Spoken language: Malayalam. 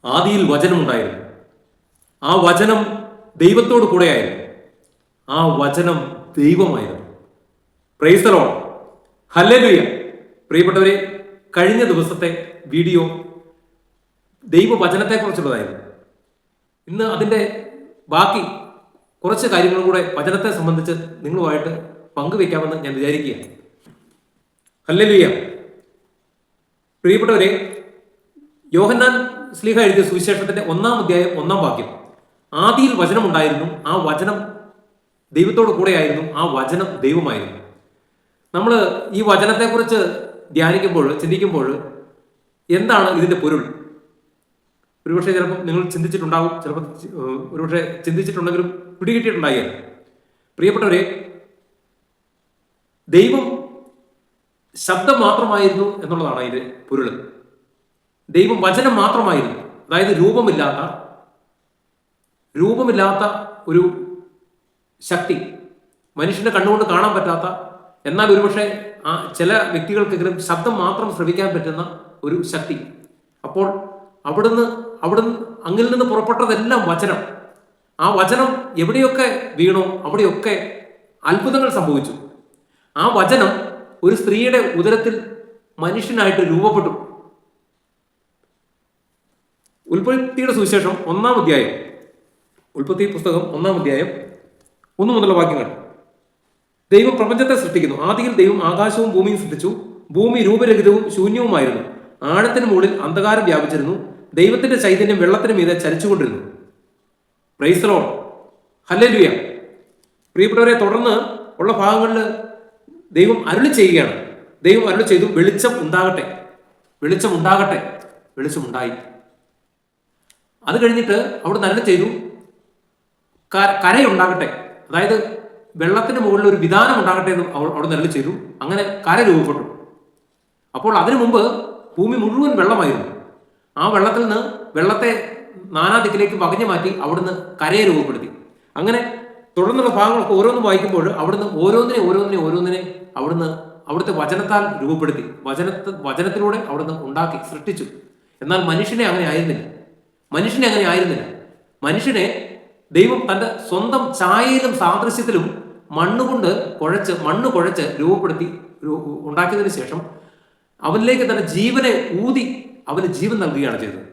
ആദിയിൽ വചനമുണ്ടായിരുന്നു. ആ വചനം ദൈവത്തോട് കൂടെയായിരുന്നു. ആ വചനം ദൈവമായിരുന്നു. Price the Lord. ഹല്ലേലൂയ. പ്രിയപ്പെട്ടവരെ, കഴിഞ്ഞ ദിവസത്തെ വീഡിയോ ദൈവവചനത്തെക്കുറിച്ചുള്ളതായിരുന്നു. ഇന്ന് അതിൻ്റെ ബാക്കി കുറച്ച് കാര്യങ്ങളും കൂടെ വചനത്തെ സംബന്ധിച്ച് നിങ്ങളുമായിട്ട് പങ്കുവെക്കാമെന്ന് ഞാൻ വിചാരിക്കുകയാണ്. ഹല്ലേലൂയ. പ്രിയപ്പെട്ടവരെ, യോഹന്നാൻ ശ്ലീഹ എഴുതിയ സുവിശേഷത്തിന്റെ 1-ാം അധ്യായം 1-ാം വാക്യം, ആദിയിൽ വചനമുണ്ടായിരുന്നു, ആ വചനം ദൈവത്തോട് കൂടെയായിരുന്നു, ആ വചനം ദൈവമായിരുന്നു. നമ്മൾ ഈ വചനത്തെക്കുറിച്ച് ധ്യാനിക്കുമ്പോൾ, ചിന്തിക്കുമ്പോൾ എന്താണ് ഇതിന്റെ പൊരുൾ? ഒരുപക്ഷെ ചിലപ്പോൾ നിങ്ങൾ ചിന്തിച്ചിട്ടുണ്ടാകും, ചിലപ്പോൾ ഒരുപക്ഷെ ചിന്തിച്ചിട്ടുണ്ടെങ്കിലും പിടികിട്ടിയിട്ടുണ്ടാകില്ല. പ്രിയപ്പെട്ടവരെ, ദൈവം ശബ്ദം മാത്രമായിരുന്നു എന്നുള്ളതാണ് അതിന്റെ പൊരുൾ. ദൈവം വചനം മാത്രമായിരുന്നു. അതായത് രൂപമില്ലാത്ത ഒരു ശക്തി, മനുഷ്യന്റെ കണ്ണുകൊണ്ട് കാണാൻ പറ്റാത്ത, എന്നാൽ ഒരുപക്ഷെ ചില വ്യക്തികൾക്കെങ്കിലും ശബ്ദം മാത്രം ശ്രവിക്കാൻ പറ്റുന്ന ഒരു ശക്തി. അപ്പോൾ അവിടുന്ന് അങ്ങിൽ നിന്ന് പുറപ്പെട്ടതെല്ലാം വചനം. ആ വചനം എവിടെയൊക്കെ വീണോ അവിടെയൊക്കെ അത്ഭുതങ്ങൾ സംഭവിച്ചു. ആ വചനം ഒരു സ്ത്രീയുടെ ഉദരത്തിൽ മനുഷ്യനായിട്ട് രൂപപ്പെട്ടു. ഉൽപ്പത്തിയുടെ സുവിശേഷം 1-ാം അധ്യായം, ഉൽപ്പത്തി പുസ്തകം 1-ാം അധ്യായം 1 മുതലുള്ള വാക്യങ്ങൾ. ദൈവം പ്രപഞ്ചത്തെ സൃഷ്ടിക്കുന്നു. ആദിയിൽ ദൈവം ആകാശവും ഭൂമിയും സൃഷ്ടിച്ചു. ഭൂമി രൂപരഹിതവും ശൂന്യവുമായിരുന്നു. ആഴത്തിന് മുകളിൽ അന്ധകാരം വ്യാപിച്ചിരുന്നു. ദൈവത്തിന്റെ ചൈതന്യം വെള്ളത്തിന് മീതെ ചലിച്ചുകൊണ്ടിരുന്നു. Praise the Lord. ഹല്ലേലൂയ. പ്രിയപ്പെട്ടവരെ, തുടർന്ന് ഉള്ള ഭാഗങ്ങളിൽ ദൈവം അരുളി ചെയ്യുകയാണ്. ദൈവം അരുളി ചെയ്തു, വെളിച്ചം ഉണ്ടാകട്ടെ, വെളിച്ചം ഉണ്ടാകട്ടെ. വെളിച്ചമുണ്ടായി. അത് കഴിഞ്ഞിട്ട് അവിടെ അരുളി ചെയ്തു, കരയുണ്ടാകട്ടെ. അതായത് വെള്ളത്തിന് മുകളിൽ ഒരു വിധാനം ഉണ്ടാകട്ടെ എന്ന് അവിടെ അരുളി ചെയ്തു. അങ്ങനെ കര രൂപപ്പെട്ടു. അപ്പോൾ അതിനു മുമ്പ് ഭൂമി മുഴുവൻ വെള്ളമായിരുന്നു. ആ വെള്ളത്തിൽ നിന്ന് വെള്ളത്തെ നാനാദിക്കിലേക്ക് പകഞ്ഞു മാറ്റി അവിടുന്ന് കരയെ രൂപപ്പെടുത്തി. അങ്ങനെ തുടർന്നുള്ള ഭാഗങ്ങളൊക്കെ ഓരോന്നും വായിക്കുമ്പോൾ അവിടുന്ന് ഓരോന്നിനെ അവിടുന്ന് അവിടുത്തെ വചനത്താൽ രൂപപ്പെടുത്തി. വചനത്തിലൂടെ അവിടുന്ന് ഉണ്ടാക്കി സൃഷ്ടിച്ചു. എന്നാൽ മനുഷ്യനെ അങ്ങനെ ആയിരുന്നില്ല. മനുഷ്യനെ ദൈവം തന്റെ സ്വന്തം ഛായയിലും സാദൃശ്യത്തിലും മണ്ണ് കുഴച്ച് രൂപപ്പെടുത്തി ഉണ്ടാക്കിയതിനു ശേഷം അവനിലേക്ക് തന്റെ ജീവനെ ഊതി അവന് ജീവൻ നൽകുകയാണ് ചെയ്തത്.